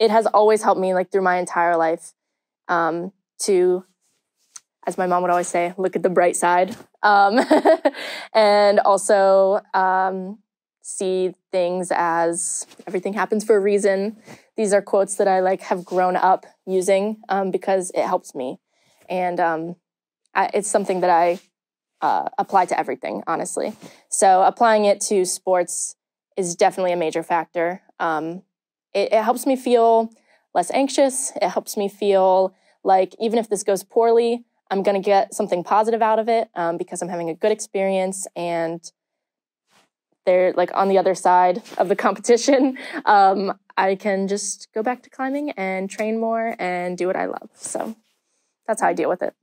it has always helped me like through my entire life to, as my mom would always say, look at the bright side. And also see things as everything happens for a reason. These are quotes that I like have grown up using because it helps me. And it's something that I apply to everything, honestly. So applying it to sports is definitely a major factor. It helps me feel less anxious. It helps me feel like even if this goes poorly, I'm going to get something positive out of it because I'm having a good experience, and they're like on the other side of the competition. I can just go back to climbing and train more and do what I love. So that's how I deal with it.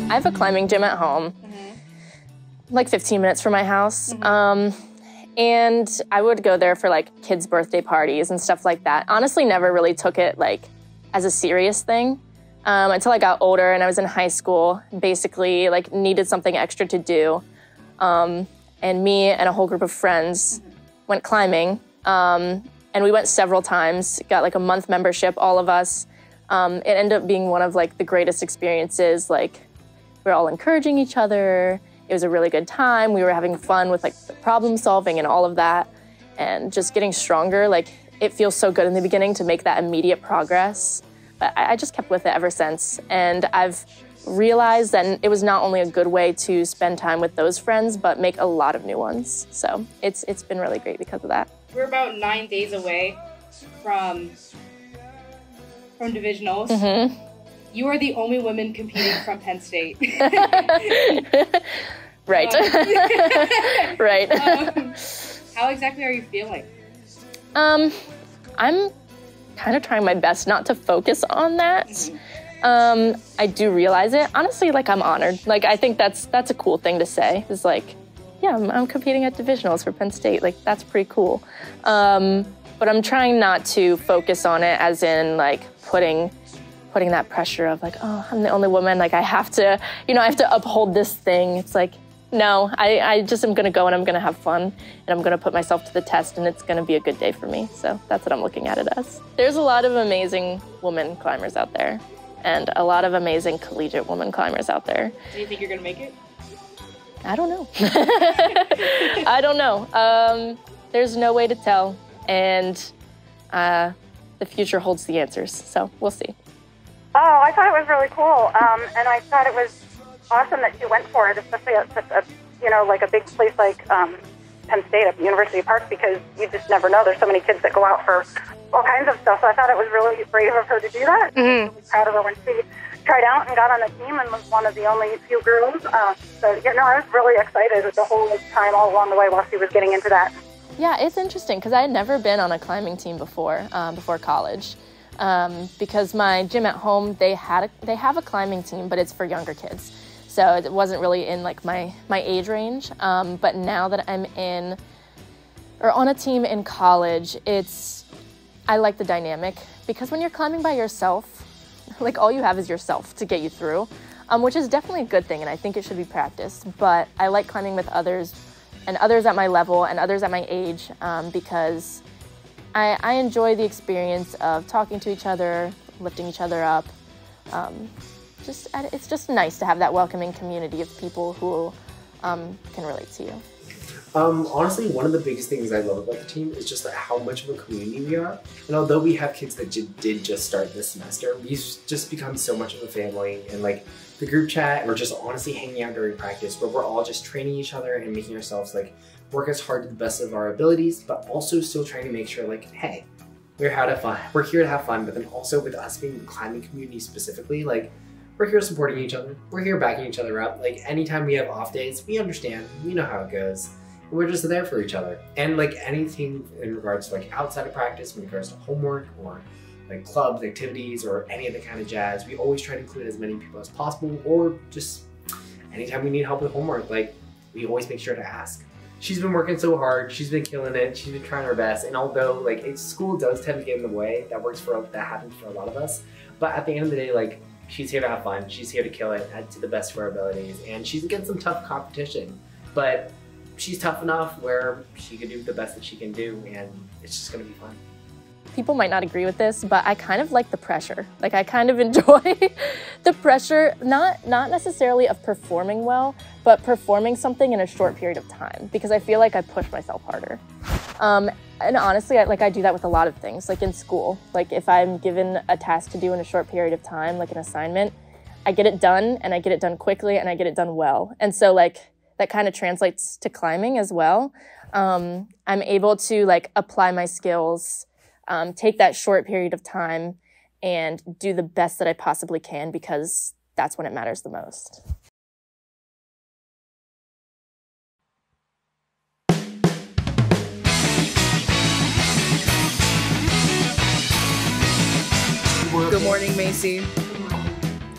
I have a climbing gym at home, like 15 minutes from my house. And I would go there for like kids' birthday parties and stuff like that. Honestly, never really took it like as a serious thing until I got older and I was in high school, basically like needed something extra to do. And me and a whole group of friends went climbing. And we went several times, got like a month membership, all of us. It ended up being one of like the greatest experiences. Like, we were all encouraging each other. It was a really good time. We were having fun with like the problem solving and all of that, and just getting stronger. Like, it feels so good in the beginning to make that immediate progress. But I just kept with it ever since. And I've realized that it was not only a good way to spend time with those friends, but make a lot of new ones. So it's been really great because of that. We're about 9 days away from Divisionals. You are the only woman competing from Penn State. Right. Right. How exactly are you feeling? I'm kind of trying my best not to focus on that. I do realize it. Honestly, like, I'm honored. Like, I think that's a cool thing to say. It's like, yeah, I'm competing at Divisionals for Penn State. Like, that's pretty cool. But I'm trying not to focus on it as in like putting that pressure of like, oh, I'm the only woman, like I have to uphold this thing. It's like, no, I just am gonna go and I'm gonna have fun and I'm gonna put myself to the test and it's gonna be a good day for me. So that's what I'm looking at it as. There's a lot of amazing women climbers out there and a lot of amazing collegiate women climbers out there. Do you think you're gonna make it? I don't know. I don't know. There's no way to tell, and the future holds the answers, so we'll see. Oh, I thought it was really cool, and I thought it was awesome that you went for it, especially at such a, like a big place like Penn State at University Park, because you just never know. There's so many kids that go out for all kinds of stuff, so I thought it was really brave of her to do that. I was really proud of her when she tried out and got on the team and was one of the only few girls. So, I was really excited the whole time, all along the way while she was getting into that. Yeah, it's interesting, because I had never been on a climbing team before college. Because my gym at home, they have a climbing team, but it's for younger kids. So it wasn't really in like my age range. But now that I'm on a team in college, I like the dynamic, because when you're climbing by yourself, like all you have is yourself to get you through, which is definitely a good thing. And I think it should be practiced, but I like climbing with others and others at my level and others at my age, because I enjoy the experience of talking to each other, lifting each other up. It's just nice to have that welcoming community of people who can relate to you. Honestly, one of the biggest things I love about the team is just how much of a community we are. And although we have kids that did just start this semester, we've just become so much of a family. And like the group chat, or just honestly hanging out during practice, where we're all just training each other and making ourselves like work as hard to the best of our abilities, but also still trying to make sure like, hey, we're here to have fun, but then also with us being the climbing community specifically, like we're here supporting each other. We're here backing each other up. Like anytime we have off days, we understand, we know how it goes. And we're just there for each other. And like anything in regards to like outside of practice, in regards to homework or like clubs, activities, or any of the kind of jazz. We always try to include as many people as possible, or just anytime we need help with homework, like we always make sure to ask. She's been working so hard, she's been killing it, she's been trying her best, and although like school does tend to get in the way, that happens for a lot of us, but at the end of the day, like she's here to have fun, she's here to kill it to the best of her abilities, and she's against some tough competition, but she's tough enough where she can do the best that she can do, and it's just gonna be fun. People might not agree with this, but I kind of like the pressure. Like I kind of enjoy the pressure, not necessarily of performing well, but performing something in a short period of time, because I feel like I push myself harder. And honestly, I do that with a lot of things, like in school. Like if I'm given a task to do in a short period of time, like an assignment, I get it done, and I get it done quickly, and I get it done well. And so like that kind of translates to climbing as well. I'm able to like apply my skills, take that short period of time and do the best that I possibly can, because that's when it matters the most. Good morning, Macy.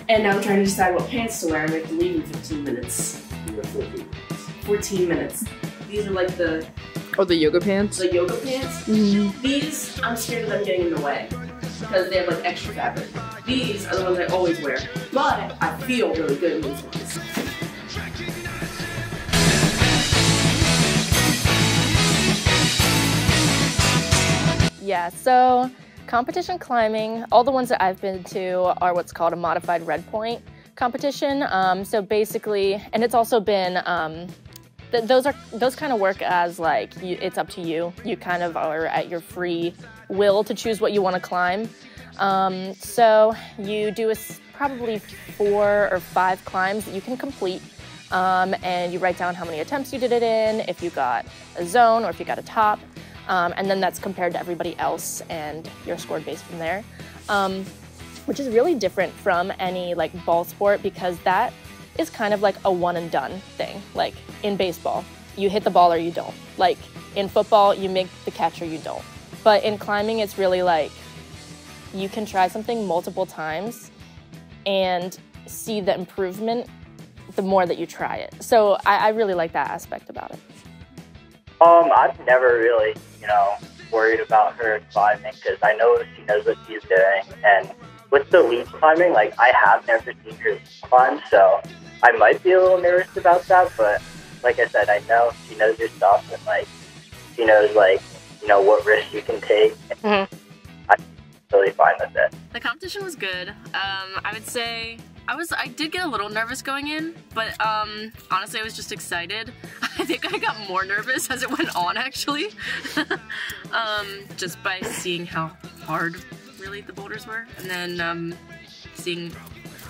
And now I'm trying to decide what pants to wear. I have to leave in 15 minutes. 14 minutes. These are like the yoga pants? The yoga pants. Mm-hmm. These, I'm scared of them getting in the way because they have like extra fabric. These are the ones I always wear, but I feel really good in these ones. Yeah, so competition climbing, all the ones that I've been to are what's called a modified red point competition. So basically, and it's also been, those kind of work as like, it's up to you. You kind of are at your free will to choose what you want to climb. So you do probably 4 or 5 climbs that you can complete. And you write down how many attempts you did it in, if you got a zone or if you got a top. And then that's compared to everybody else, and you're scored based from there, which is really different from any like ball sport, because that is kind of like a one and done thing. Like in baseball, you hit the ball or you don't. Like in football, you make the catch or you don't. But in climbing, it's really like you can try something multiple times and see the improvement the more that you try it. So I really like that aspect about it. I've never really, worried about her climbing because I know she knows what she's doing. And with the lead climbing, like, I have never seen her climb, so I might be a little nervous about that. But like I said, I know she knows her stuff, and, like, she knows, like, what risks you can take. Mm-hmm. I'm totally fine with it. The competition was good. I would say I did get a little nervous going in, but honestly I was just excited. I think I got more nervous as it went on, actually. Just by seeing how hard really the boulders were, and then seeing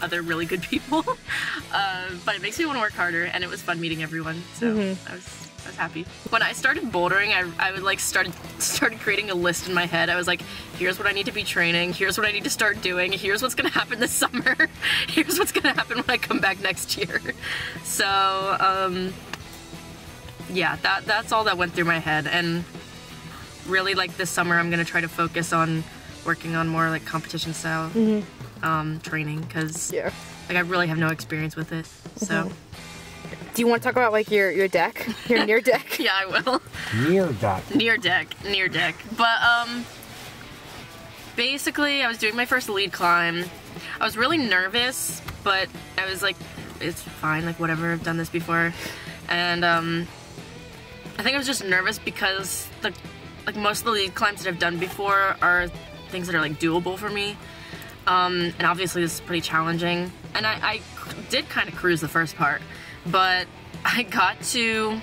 other really good people. But it makes me want to work harder, and it was fun meeting everyone, so I was happy. When I started bouldering, I would like started creating a list in my head. I was like, here's what I need to be training, here's what I need to start doing, here's what's gonna happen this summer, here's what's gonna happen when I come back next year. So yeah, that's all that went through my head. And really, like, this summer I'm gonna try to focus on working on more like competition style training, because like I really have no experience with it. So do you want to talk about like your deck, your near deck? Yeah, I will. Near deck. But basically, I was doing my first lead climb. I was really nervous, but I was like, it's fine, like whatever, I've done this before. And I think I was just nervous because like most of the lead climbs that I've done before are things that are like doable for me. And obviously this is pretty challenging. And I did kind of cruise the first part. But I got to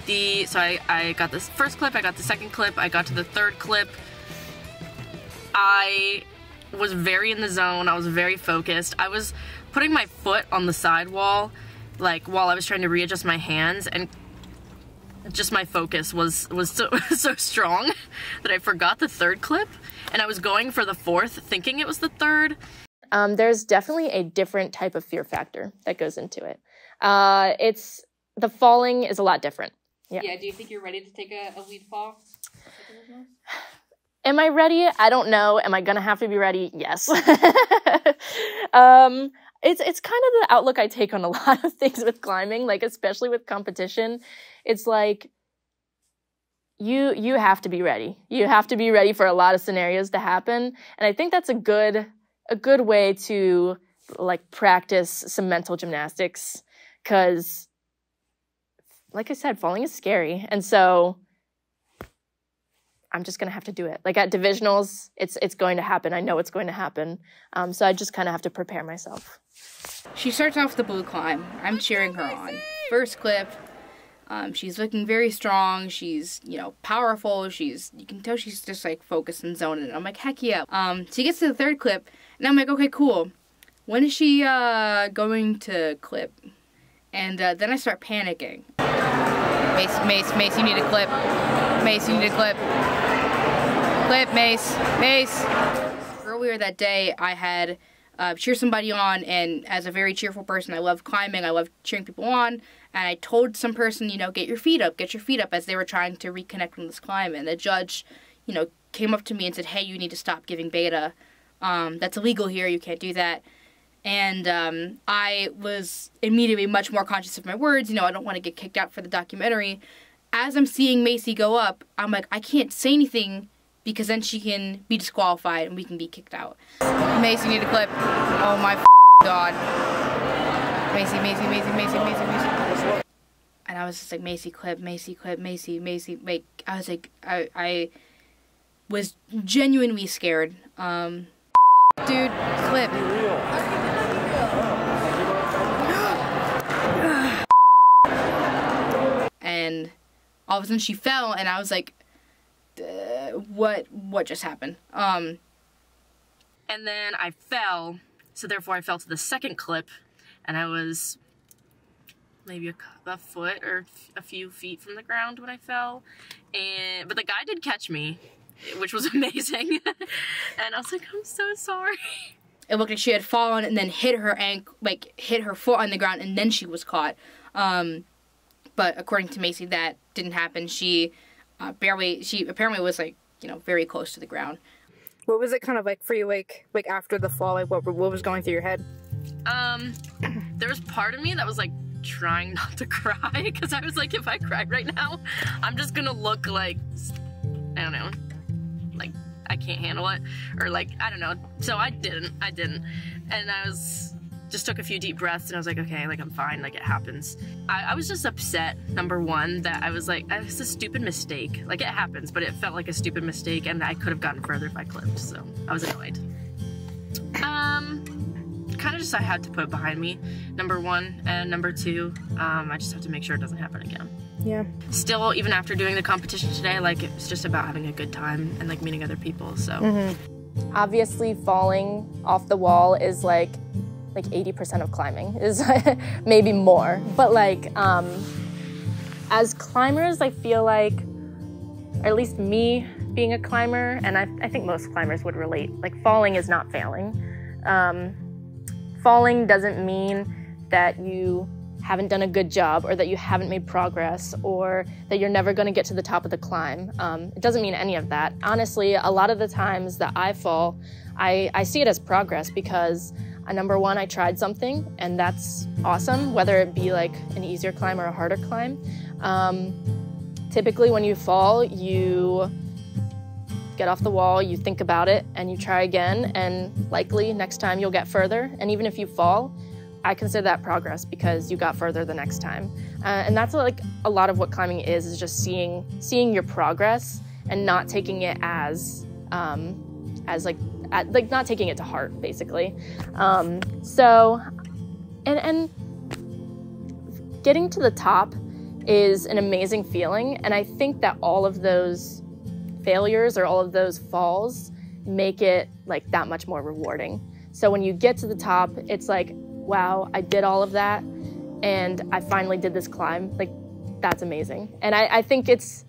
I got this first clip, I got the second clip, I got to the third clip. I was very in the zone, I was very focused. I was putting my foot on the sidewall, like, while I was trying to readjust my hands, and just my focus was so strong that I forgot the third clip, and I was going for the fourth, thinking it was the third. There's definitely a different type of fear factor that goes into it. The falling is a lot different. Yeah. Do you think you're ready to take a lead fall? Am I ready? I don't know. Am I gonna have to be ready? Yes. It's kind of the outlook I take on a lot of things with climbing, like especially with competition. It's like you have to be ready. You have to be ready for a lot of scenarios to happen, and I think that's a good way to like practice some mental gymnastics, because like I said, falling is scary, and so I'm just gonna have to do it. Like at Divisionals, it's going to happen. I know it's going to happen. So I just kind of have to prepare myself. She starts off the blue climb. I'm cheering her on. First clip, she's looking very strong. She's, you know, powerful. You can tell she's just like focused and zoning it. I'm like, heck yeah. She gets to the third clip, and I'm like, okay, cool. When is she going to clip? And then I start panicking. Mace, you need a clip. Mace, you need a clip. Clip, Mace. Earlier that day, I had cheered somebody on, and as a very cheerful person, I love climbing, I love cheering people on, and I told some person, you know, get your feet up, as they were trying to reconnect from this climb, and the judge, you know, came up to me and said, hey, you need to stop giving beta. That's illegal here, you can't do that. And I was immediately much more conscious of my words. You know, I don't want to get kicked out for the documentary. As I'm seeing Macy go up, I'm like, I can't say anything because then she can be disqualified and we can be kicked out. Macy, you need a clip. Oh my God. Macy. And I was just like, Macy, clip, Macy. Like, I was like, I was genuinely scared. Dude, clip. And all of a sudden she fell, and I was like, what just happened? And then I fell, so therefore I fell to the second clip, and I was maybe a foot or a few feet from the ground when I fell, but the guy did catch me, which was amazing. And I was like, I'm so sorry. It looked like she had fallen and then hit her foot on the ground, and then she was caught. But according to Macy, that didn't happen. She apparently was like, you know, very close to the ground. What was it kind of like for you, like after the fall? Like what was going through your head? There was part of me that was like trying not to cry, because I was like, if I cry right now, I'm just gonna look like, I don't know, like I can't handle it, or like, I don't know. So I didn't, and I just took a few deep breaths, and I was like, okay, like I'm fine, like it happens. I was just upset, number one, that I was like, it's a stupid mistake. Like it happens, but it felt like a stupid mistake, and I could have gotten further if I clipped, so I was annoyed. Kind of just I had to put it behind me, number one, and number two, I just have to make sure it doesn't happen again. Yeah. Still, even after doing the competition today, like it was just about having a good time and like meeting other people, so. Mm-hmm. Obviously falling off the wall is like 80% of climbing, is maybe more. But like, as climbers, I feel like, or at least me being a climber, and I think most climbers would relate, like falling is not failing. Falling doesn't mean that you haven't done a good job, or that you haven't made progress, or that you're never going to get to the top of the climb. It doesn't mean any of that. Honestly, a lot of the times that I fall, I see it as progress, because number one, I tried something, and that's awesome, whether it be like an easier climb or a harder climb. Typically when you fall, you get off the wall, you think about it, and you try again, and likely next time you'll get further. And even if you fall, I consider that progress, because you got further the next time. And that's like a lot of what climbing is just seeing your progress and not taking it as not taking it to heart, basically. So getting to the top is an amazing feeling, and I think that all of those failures or all of those falls make it like that much more rewarding. So when you get to the top, it's like, wow, I did all of that, and I finally did this climb. Like, that's amazing. And I think it's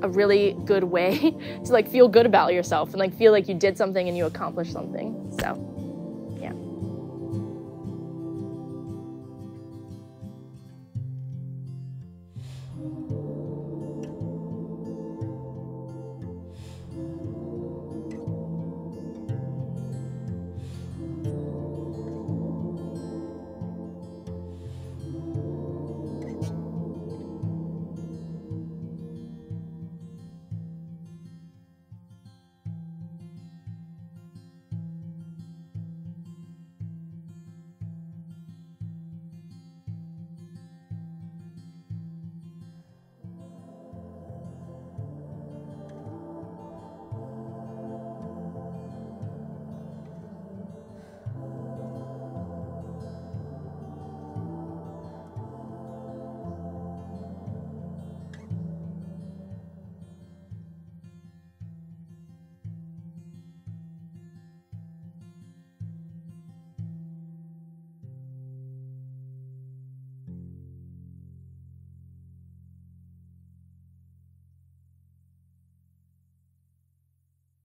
a really good way to like feel good about yourself and like feel like you did something and you accomplished something. So, yeah.